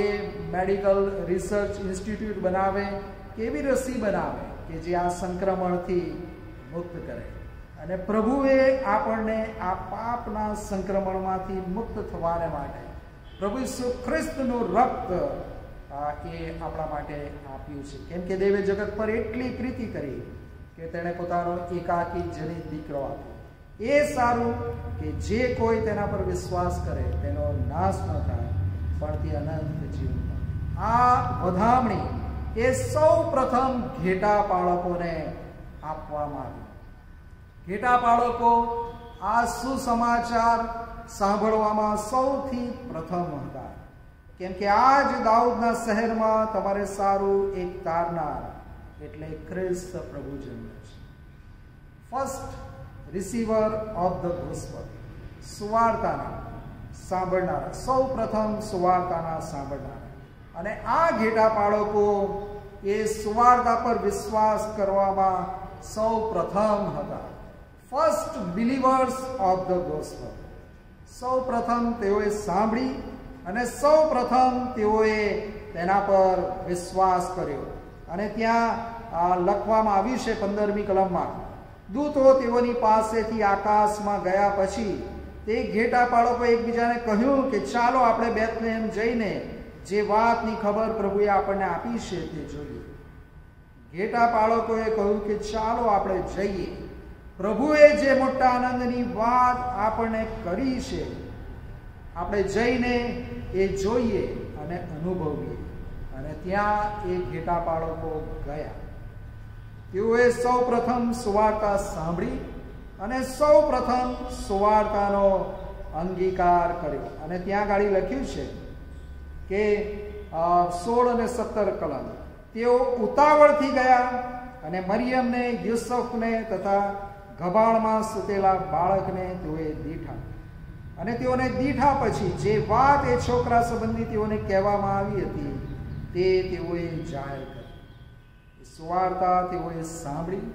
C: એ મેડિકલ રિસર્ચ ઇન્સ્ટિટ્યૂટ બનાવે કે એવી રસી બનાવે કે જે આ સંક્રમણથી મુક્ત કરે. અને પ્રભુએ આપણને આ પાપના સંક્રમણમાંથી મુક્ત થવાને માટે પ્રભુ ઈસુ ખ્રિસ્તનું રક્ત એ આપણા માટે આપ્યું છે. કેમ કે દેવે જગત પર એટલી પ્રીતિ કરી કે તેણે પોતાનો એકાકી જનિત દીકરો આપ્યો. એ સારું કે જે કોઈ તેના પર વિશ્વાસ કરે તેનો નાશ ન થાય, પણ તે અનંત જીવન પામે. આ વધામણી એ સૌ પ્રથમ ઘેટા પાળકોને આપવામાં આવી. ઘેટા પાળકો આ સુસમાચાર સાંભળવામાં સૌથી પ્રથમ હતા. કેમ કે આજ દાઉદના શહેરમાં તમારે સારું એક તારનાર એટલે ખ્રિસ્ત પ્રભુ જન્મ્યો છે. ફર્સ્ટ રિસીવર ઓફ ધ ગોસ્પલ, સુવાર્તાના સાંભળનારા, સૌ પ્રથમ સુવાર્તાના સાંભળનારા. અને આ ઘેટા પાળકો એ સુવાર્તા પર વિશ્વાસ કરવામાં સૌ પ્રથમ હતા. First believers of the gospel. સૌ પ્રથમ તેઓએ સાંભળી અને સૌ પ્રથમ તેઓએ તેના પર વિશ્વાસ કર્યો. અને ત્યાં લખવામાં આવ્યું છે 15મી કલમમાં, દૂતો તેઓની પાસેથી આકાશમાં ગયા પછી તે ઘેટા પાળકો એકબીજાને કહ્યું કે ચાલો આપણે બેથલેહેમ જઈને જે વાતની ખબર પ્રભુએ આપણને આપી છે તે જોઈએ. ઘેટા પાળકોએ કહ્યું કે ચાલો આપણે જઈએ. પ્રભુએ જે મોટા આનંદની વાત આપણને કરી છે, આપણે જઈને એ જોઈએ અને અનુભવીએ. અને ત્યાં એ ઘેટા પાળકો ગયા. તેઓએ સૌ પ્રથમ સુવાર્તા સાંભળી અને સૌ પ્રથમ સુવાર્તાનો અંગીકાર કર્યો. અને ત્યાં ગાડી લખ્યું છે કે 16 અને 17 કલમ, તેઓ ઉતાવળથી ગયા અને મરિયમને, યુસુફને તથા ગભાણમાં સૂતેલા બાળકને તેઓએ દીઠા. અને તેઓને દીઠા પછી જે વાત એ છોકરા સંબંધી તેઓને કહેવામાં આવી હતી તે તેઓએ જાહેર કરી. સુવાર્તા તેઓએ સાંભળી,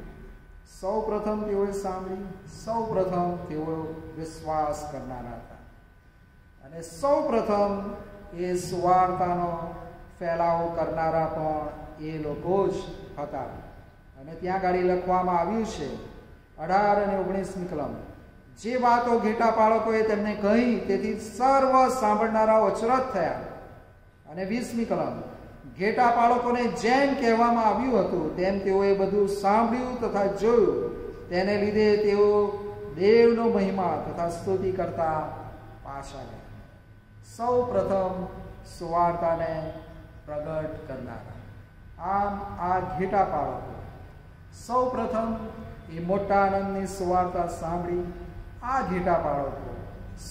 C: સૌ પ્રથમ તેઓએ સાંભળી, સૌ પ્રથમ તેઓ વિશ્વાસ કરનારા હતા. અને સૌ પ્રથમ એ સુવાર્તાનો ફેલાવો કરનારા પણ એ લોકો જ હતા. અને ત્યાં ગાડી લખવામાં આવ્યું છે 18 અને 19મી કલમ, જે વાતો ઘેટા પાળકોએ તેમને કહી તેથી સર્વ સાંભળનારાઓ અચરજ થયા. અને 20મી કલમ, ઘેટા પાળકોને જેમ કહેવામાં આવ્યું હતું તેમ તેઓએ બધું સાંભળ્યું તથા જોયું. તેને લીધે તેઓ દેવનો મહિમા તથા સ્તુતિ કરતા પાછા ગયા. સૌ પ્રથમ સુવાર્તાને પ્રગટ કરનારા. આમ આ ઘેટા પાળકો સૌ પ્રથમ એ મોટા આનંદની સુવાર્તા સાંભળી. આ ઘેટા પાળકો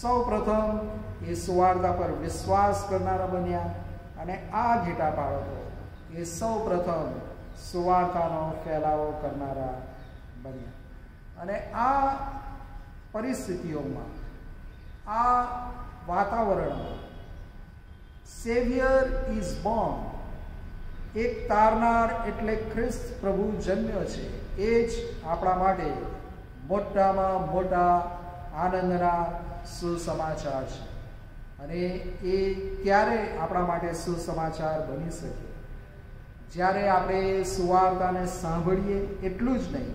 C: સૌ પ્રથમ એ સુવાર્તા પર વિશ્વાસ કરનારા બન્યા. અને આ ઘેટા બાળકો એ સૌ પ્રથમ સુવાર્તાનો ફેલાવો કરનારા બન્યા. અને આ પરિસ્થિતિઓમાં, આ વાતાવરણમાં સેવિયર ઇઝ બોર્ન, એક તારનાર એટલે ખ્રિસ્ત પ્રભુ જન્મ્યો છે. એ જ આપણા માટે મોટામાં મોટા આનંદના સુસમાચાર છે. અને એ ક્યારે આપણા માટે સુસમાચાર બની શકે? જ્યારે આપણે સુવાર્તાને સાંભળીએ એટલું જ નહીં,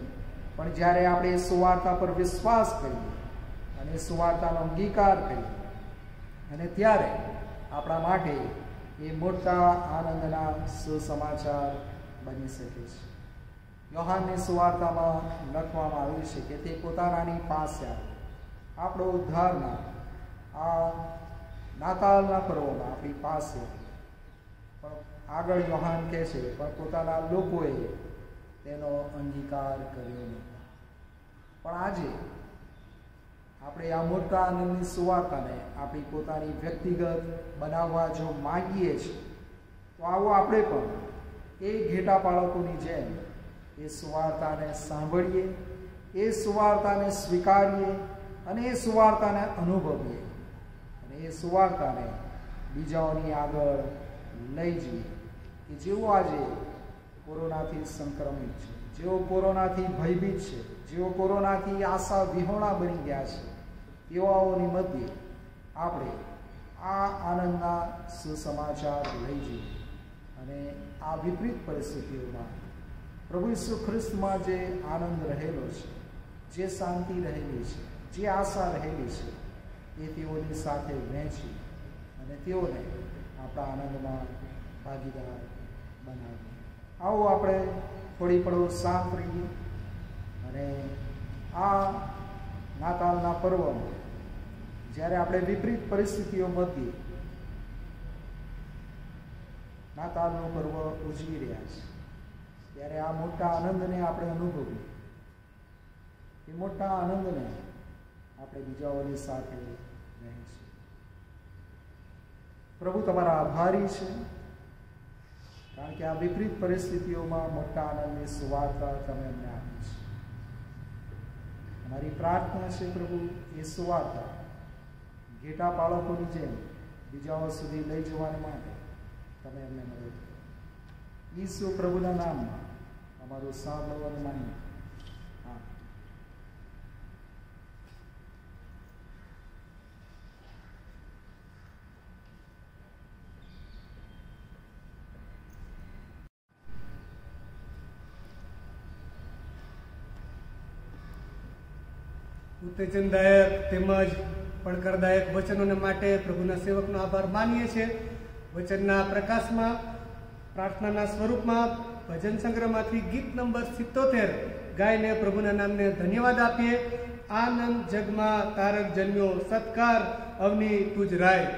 C: પણ જ્યારે આપણે સુવાર્તા પર વિશ્વાસ કરીએ અને સુવાર્તાનો અંગીકાર કરીએ, અને ત્યારે આપણા માટે એ મોટા આનંદના સુસમાચાર બની શકે છે. યોહાનની સુવાર્તામાં લખવામાં આવ્યું છે કે તે પોતાનાની પાસે આવ્યો. આપણો ઉદ્ધારના આ નાતાલના પર્વમાં આપણી પાસે, પણ આગળ યોહાન કહે છે પણ પોતાના લોકોએ તેનો અંગીકાર કર્યો નહીં. પણ આજે આપણે આ મોટા આનંદની સુવાર્તાને આપણી પોતાની વ્યક્તિગત બનાવવા જો માંગીએ છીએ, તો આવો આપણે પણ એ ઘેટા પાળકોની જેમ એ સુવાર્તાને સાંભળીએ, એ સુવાર્તાને સ્વીકારીએ અને એ સુવાર્તાને અનુભવીએ અને એ સુવાર્તાને બીજાઓની આગળ લઈ જઈએ કે જેઓ આજે કોરોનાથી સંક્રમિત છે, જેઓ કોરોનાથી ભયભીત છે, જેઓ કોરોનાથી આશા વિહોણા બની ગયા છે, તેવાઓની મધ્યે આપણે આ આનંદના સુસમાચાર લઈ જઈએ અને આ વિપરીત પરિસ્થિતિઓમાં પ્રભુ ઈસુ ખ્રિસ્તમાં જે આનંદ રહેલો છે, જે શાંતિ રહેલી છે, જે આશા રહેલી છે, એ તેઓની સાથે વહેંચી અને તેઓને આપણા આનંદમાં ભાગીદાર બનાવીએ. આવો આપણે થોડી પળો શાંત રહીએ અને આ નાતાલના પર્વમાં જ્યારે આપણે વિપરીત પરિસ્થિતિઓ મધ્યે નાતાલનો પર્વ ઉજવી રહ્યા છીએ, ત્યારે આ મોટા આનંદને આપણે અનુભવીએ. એ મોટા આનંદને આપણે બીજાઓની સાથે વહેંચીએ. પ્રભુ તમારા આભારી છે, કારણ કે આ વિપરીત પરિસ્થિતિઓમાં મોટા આનંદની સુવાર્તા તમે અમને આપી છે. અમારી પ્રાર્થના છે પ્રભુ, એ સુવાર્તા ઘેટા બાળકોની જેમ બીજાઓ સુધી લઈ જવા માટે તમે અમને મદદ કરો. ઈસુ પ્રભુના નામમાં અમારું સાંભળવાનું માન્ય.
A: ઉત્તેજનદાયક તેમજ પડકારદાયક વચનોને માટે પ્રભુના સેવકનો આભાર માનીએ છીએ. વચનના પ્રકાશમાં પ્રાર્થનાના સ્વરૂપમાં ભજન સંગ્રહમાંથી ગીત નંબર 77 ગાઈને પ્રભુના નામને ધન્યવાદ આપીએ. આનંદ જગમાં તારક જન્મ્યો, સત્કાર અવની તુજ રાય.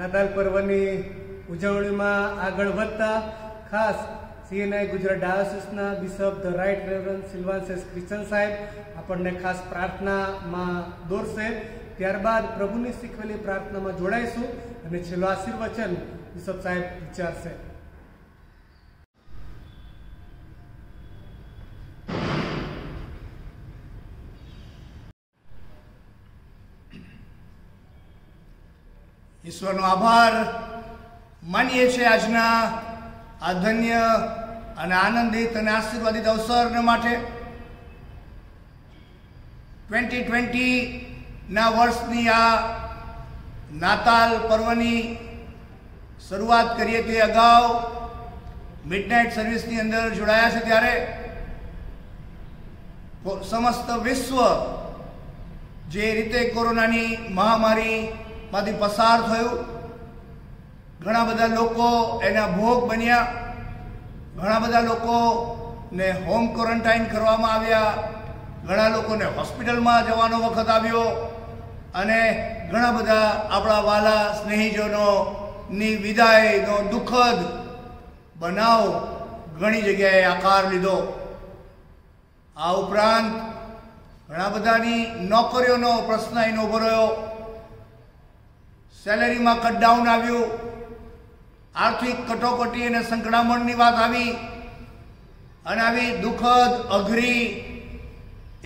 A: નાતાલ પર્વની ઉજવણીમાં આગળ વધતા ખાસ સીએનઆઈ ગુજરાત ડાયોસિસના bishop the right reverend Silvanses Christian સાહેબ આપણને ખાસ પ્રાર્થનામાં દોરશે. ત્યારબાદ પ્રભુની શીખવેલી પ્રાર્થનામાં જોડાઈશું અને છેલ્લો આશીર્વચન બિશપ સાહેબ વિચારશે.
D: ઈશ્વરનો આભાર માનીએ છીએ આજના આ ધન્ય અને આનંદિત અને આશીર્વાદિત અવસરને માટે. 2020ના વર્ષની આ નાતાલ પર્વની શરૂઆત કરીએ તે અગાઉ મિડનાઇટ સર્વિસની અંદર જોડાયા છે ત્યારે સમસ્ત વિશ્વ જે રીતે કોરોનાની મહામારીમાંથી પસાર થયું, ઘણા બધા લોકો એના ભોગ બન્યા, ઘણા બધા લોકોને હોમ ક્વોરન્ટાઇન કરવામાં આવ્યા, ઘણા લોકોને હોસ્પિટલમાં જવાનો વખત આવ્યો અને ઘણા બધા આપણા વાલા સ્નેહીજનોની વિદાયનો દુઃખદ બનાવ ઘણી જગ્યાએ આકાર લીધો. આ ઉપરાંત ઘણા બધાની નોકરીઓનો પ્રશ્ન એનો ઉભો રહ્યો, સેલેરીમાં કટડાઉન આવ્યું, આર્થિક કટોકટી અને સંકળામણની વાત આવી અને આવી દુઃખદ અઘરી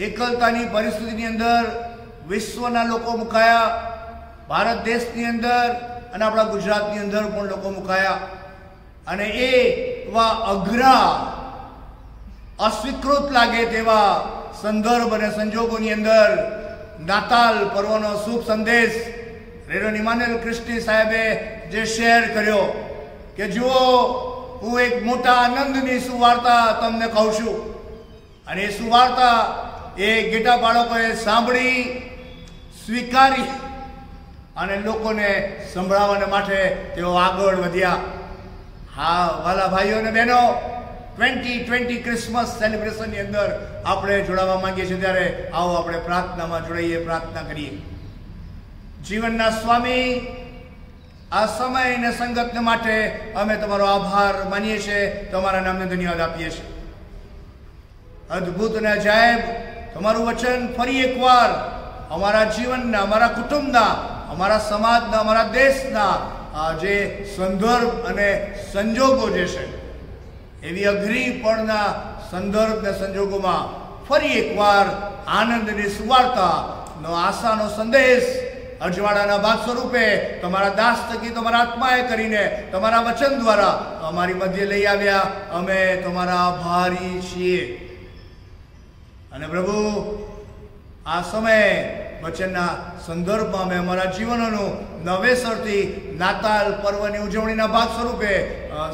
D: એકલતાની પરિસ્થિતિની અંદર વિશ્વના લોકો મુકાયા. ભારત દેશની અંદર અને આપણા ગુજરાતની અંદર પણ લોકો મુકાયા અને એવા અઘરા અસ્વીકૃત લાગે તેવા સંદર્ભ અને સંજોગોની અંદર નાતાલ પર્વનો શુભ સંદેશ રેવરેન્ડ ઇમાન્યુએલ ક્રિસ્ટી સાહેબે જે શેર કર્યો કે જુઓ, હું એક મોટા આનંદની સુવાર્તા તમને કહું છું અને એ સુવાર્તા એ ગેટા બાળકોએ સાંભળી, સ્વીકારી અને લોકોને સંભળાવવા માટે તેઓ આગળ વધ્યા. હા વાલા ભાઈઓ અને બહેનો, 2020 ક્રિસમસ સેલિબ્રેશનની અંદર આપણે જોડાવા માંગીએ છીએ, ત્યારે આવો આપણે પ્રાર્થનામાં જોડાઈએ, પ્રાર્થના કરીએ. જીવનના સ્વામી, આ સમય અને સંગતને માટે અમે તમારો આભાર માનીએ છીએ, તમારા નામને ધન્યવાદ આપીએ છીએ. અદ્ભુત અને અજાયબ તમારું વચન ફરી એકવાર અમારા જીવનના, અમારા કુટુંબના, અમારા સમાજના, અમારા દેશના જે સંદર્ભ અને સંજોગો જે છે એવી અઘરી પણના સંદર્ભ અને સંજોગોમાં ફરી એકવાર આનંદની સુવાર્તાનો, આશાનો સંદેશ અજવાળાના ભાગ સ્વરૂપે તમારા દાસ થકી તમારા આત્માએ કરીને તમારા વચન દ્વારા અમારી મધ્ય લઈ આવ્યા. અમે તમારા આભારી છીએ અને પ્રભુ આ સમયે વચનના સંદર્ભમાં અમે અમારા જીવનોનું નવેસરથી નાતાલ પર્વની ઉજવણીના ભાગ સ્વરૂપે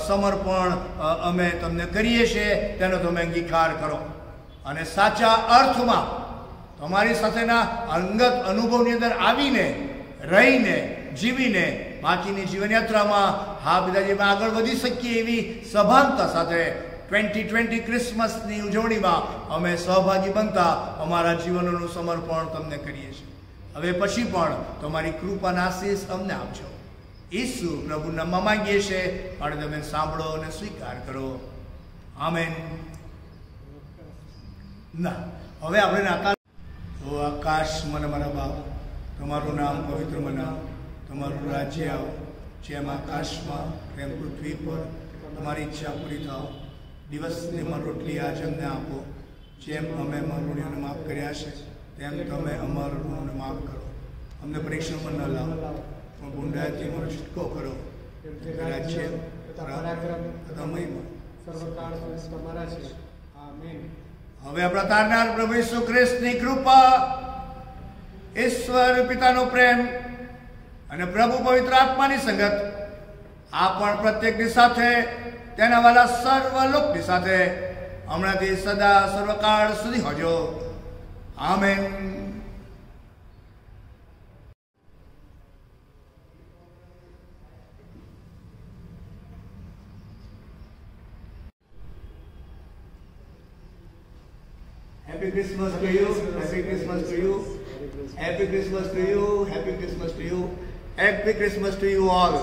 D: સમર્પણ અમે તમને કરીએ છીએ. તેનો તમે અંગીકાર કરો અને સાચા અર્થમાં તમારી સાથેના અંગત અનુભવની અંદર આવીને, રહીને, જીવીને બાકીની જીવનયાત્રામાં હા પિતાજીમાં આગળ વધી શકીએ એવી સભાનતા સાથે 2020 ક્રિસમસની ઉજવણીમાં અમે સહભાગી બનતા અમારા જીવનોનું સમર્પણ તમને કરીએ છીએ. હવે પછી પણ તમારી કૃપાના આશીષ અમને આપજો. ઈસુ પ્રભુ નામમાં માંગીએ છીએ, માટે તમે સાંભળો અને સ્વીકાર કરો. આમેન. ના, હવે આપણે નાતાલ. ઓ આકાશમાં મારા બાપ, તમારું નામ પવિત્ર મનાવ, તમારું રાજ્ય આવો, જેમ આકાશમાં તેમ પૃથ્વી પર તમારી ઈચ્છા પૂરી થાવ. દિવસની અમારી રોટલી આજ અમને આપો, જેમ અમે અમારા ઋણીઓને માફ કર્યા છે તેમ તમે અમારા ઋણોને માફ કરો. અમને પરીક્ષામાં ન લાવો, પણ ગુંડાથી અમારો છૂટકો કરો. રાજ્ય તમારા છે. આમેન. હવે આપણા તારનાર પ્રભુ ઈસુ ખ્રિસ્તની કૃપા, ઈશ્વર પિતાનો પ્રેમ અને પ્રભુ પવિત્ર આત્માની સંગત આ પણ પ્રત્યેકની સાથે, તેના વાલા સર્વ લોકની સાથે હમણાંથી સદા સર્વકાળ સુધી હોજો. Amen. Happy Christmas to you. Happy Christmas to you. Happy Christmas to you. Happy Christmas to you. Happy Christmas to you all.